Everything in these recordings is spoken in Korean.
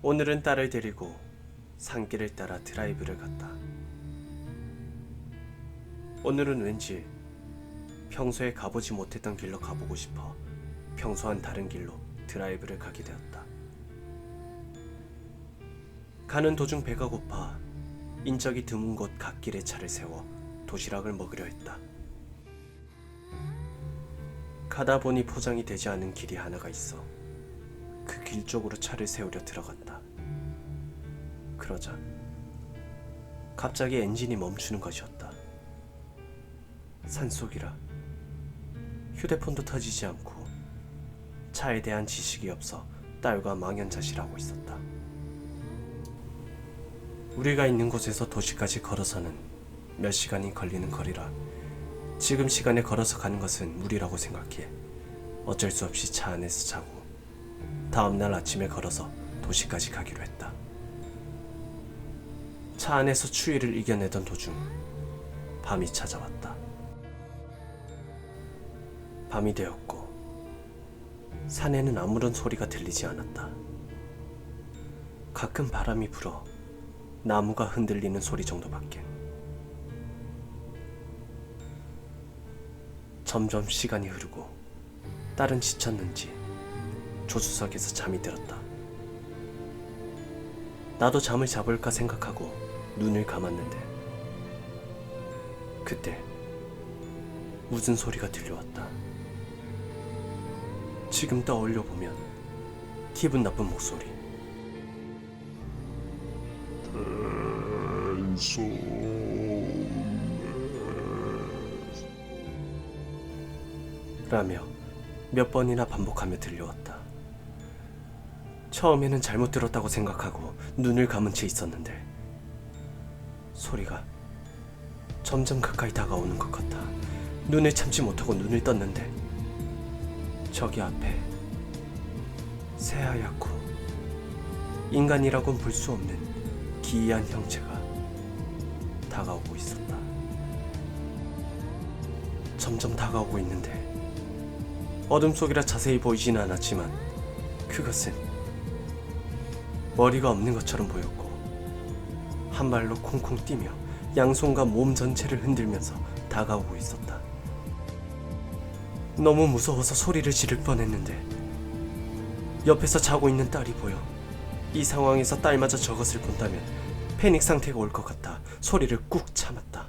오늘은 딸을 데리고 산길을 따라 드라이브를 갔다. 오늘은 왠지 평소에 가보지 못했던 길로 가보고 싶어 평소와는 다른 길로 드라이브를 가게 되었다. 가는 도중 배가 고파 인적이 드문 곳 갓길에 차를 세워 도시락을 먹으려 했다. 가다 보니 포장이 되지 않은 길이 하나가 있어 그 길 쪽으로 차를 세우려 들어간다. 그러자 갑자기 엔진이 멈추는 것이었다. 산속이라 휴대폰도 터지지 않고 차에 대한 지식이 없어 딸과 망연자실하고 있었다. 우리가 있는 곳에서 도시까지 걸어서는 몇 시간이 걸리는 거리라 지금 시간에 걸어서 가는 것은 무리라고 생각해 어쩔 수 없이 차 안에서 자고 다음날 아침에 걸어서 도시까지 가기로 했다. 차 안에서 추위를 이겨내던 도중 밤이 찾아왔다. 밤이 되었고 산에는 아무런 소리가 들리지 않았다. 가끔 바람이 불어 나무가 흔들리는 소리 정도밖엔. 점점 시간이 흐르고 딸은 지쳤는지 조수석에서 잠이 들었다. 나도 잠을 자볼까 생각하고 눈을 감았는데 그때 무슨 소리가 들려왔다. 지금 떠올려 보면 기분 나쁜 목소리. 라며 몇 번이나 반복하며 들려왔다. 처음에는 잘못 들었다고 생각하고 눈을 감은 채 있었는데 소리가 점점 가까이 다가오는 것 같아 눈을 참지 못하고 눈을 떴는데 저기 앞에 새하얗고 인간이라고는 볼 수 없는 기이한 형체가 다가오고 있었다. 점점 다가오고 있는데 어둠 속이라 자세히 보이지는 않았지만 그것은 머리가 없는 것처럼 보였고 한 발로 콩콩 뛰며 양손과 몸 전체를 흔들면서 다가오고 있었다. 너무 무서워서 소리를 지를 뻔했는데 옆에서 자고 있는 딸이 보여 이 상황에서 딸마저 저것을 본다면 패닉 상태가 올 것 같아 소리를 꾹 참았다.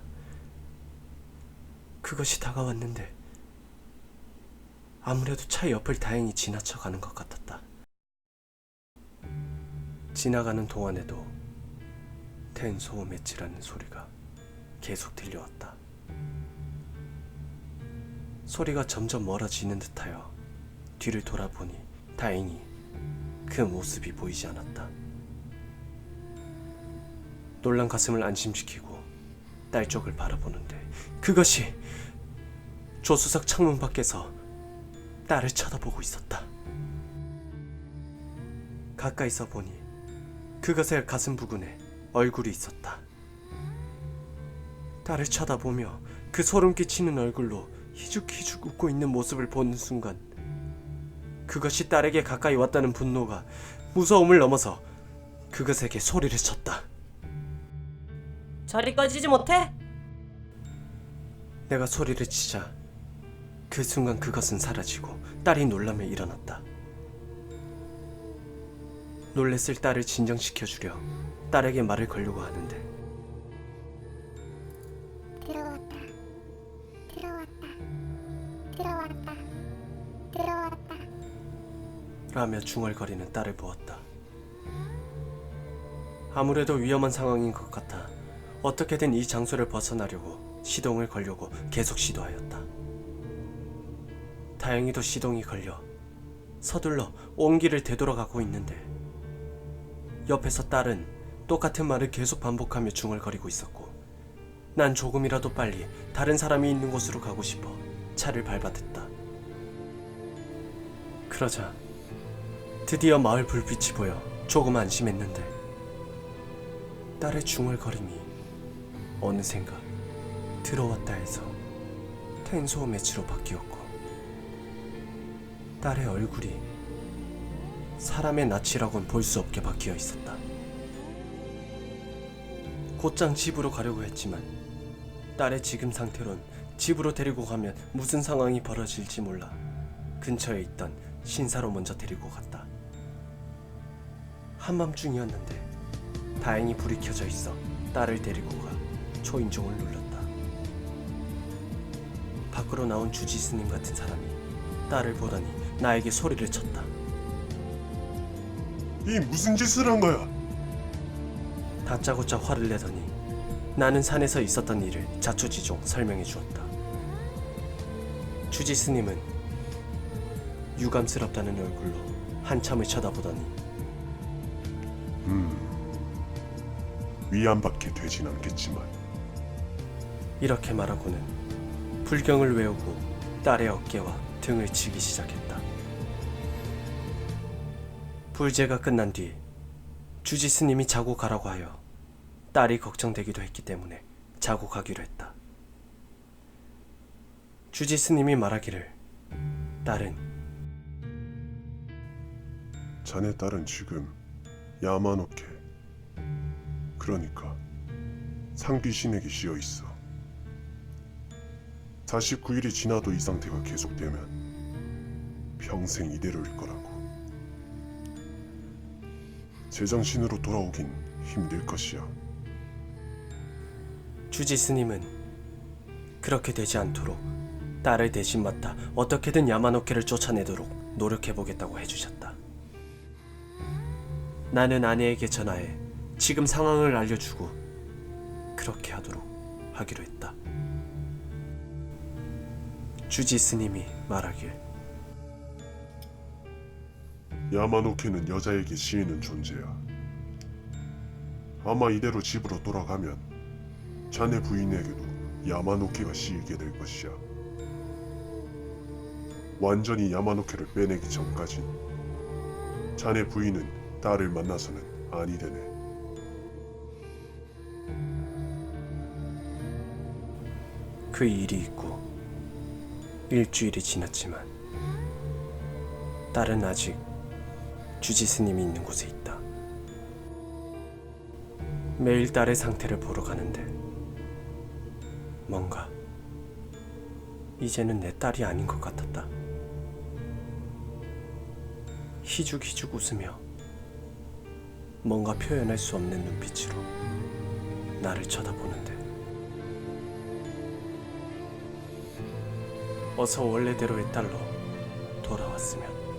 그것이 다가왔는데 아무래도 차 옆을 다행히 지나쳐가는 것 같았다. 지나가는 동안에도 텐소매치라는 소리가 계속 들려왔다. 소리가 점점 멀어지는 듯하여 뒤를 돌아보니 다행히 그 모습이 보이지 않았다. 놀란 가슴을 안심시키고 딸 쪽을 바라보는데 그것이 조수석 창문 밖에서 딸을 쳐다보고 있었다. 가까이서 보니 그것의 가슴 부근에 얼굴이 있었다. 딸을 쳐다보며 그 소름 끼치는 얼굴로 희죽희죽 웃고 있는 모습을 보는 순간 그것이 딸에게 가까이 왔다는 분노가 무서움을 넘어서 그것에게 소리를 쳤다. 저리 꺼지지 못해? 내가 소리를 치자 그 순간 그것은 사라지고 딸이 놀라며 일어났다. 놀랬을 딸을 진정시켜주려 딸에게 말을 걸려고 하는데 들어왔다. 라며 중얼거리는 딸을 보았다. 아무래도 위험한 상황인 것 같아 어떻게든 이 장소를 벗어나려고 시동을 걸려고 계속 시도하였다. 다행히도 시동이 걸려 서둘러 온 길을 되돌아가고 있는데 옆에서 딸은 똑같은 말을 계속 반복하며 중얼거리고 있었고 난 조금이라도 빨리 다른 사람이 있는 곳으로 가고 싶어 차를 밟아댔다. 그러자 드디어 마을 불빛이 보여 조금 안심했는데 딸의 중얼거림이 어느샌가 들어왔다 해서 텐소 매치로 바뀌었고 딸의 얼굴이 사람의 낯이라곤 볼 수 없게 바뀌어 있었다. 곧장 집으로 가려고 했지만 딸의 지금 상태론 집으로 데리고 가면 무슨 상황이 벌어질지 몰라 근처에 있던 신사로 먼저 데리고 갔다. 한밤중이었는데 다행히 불이 켜져 있어 딸을 데리고 가 초인종을 눌렀다. 밖으로 나온 주지 스님 같은 사람이 딸을 보더니 나에게 소리를 쳤다. 이 무슨 짓을 한 거야? 다짜고짜 화를 내더니 나는 산에서 있었던 일을 자초지종 설명해 주었다. 주지 스님은 유감스럽다는 얼굴로 한참을 쳐다보더니 위안받게 되진 않겠지만 이렇게 말하고는 불경을 외우고 딸의 어깨와 등을 치기 시작했다. 불제가 끝난 뒤 주지 스님이 자고 가라고 하여 딸이 걱정되기도 했기 때문에 자고 가기로 했다. 주지 스님이 말하기를 딸은 자네 딸은 지금 야마노케, 그러니까 상귀신에게 씌어 있어. 49일이 지나도 이 상태가 계속되면 평생 이대로일 거라고. 제정신으로 돌아오긴 힘들 것이야. 주지 스님은 그렇게 되지 않도록 딸을 대신 맡아 어떻게든 야마노케를 쫓아내도록 노력해보겠다고 해주셨다. 나는 아내에게 전화해 지금 상황을 알려주고 그렇게 하도록 하기로 했다. 주지 스님이 말하길 야마노케는 여자에게 씌이는 존재야. 아마 이대로 집으로 돌아가면 자네 부인에게도 야마노케가 씌이게 될 것이야. 완전히 야마노케를 빼내기 전까진 자네 부인은 딸을 만나서는 아니 되네. 그 일이 있고 일주일이 지났지만 딸은 아직 주지 스님이 있는 곳에 있다. 매일 딸의 상태를 보러 가는데 뭔가 이제는 내 딸이 아닌 것 같았다. 희죽희죽 웃으며 뭔가 표현할 수 없는 눈빛으로 나를 쳐다보는데 어서 원래대로의 딸로 돌아왔으면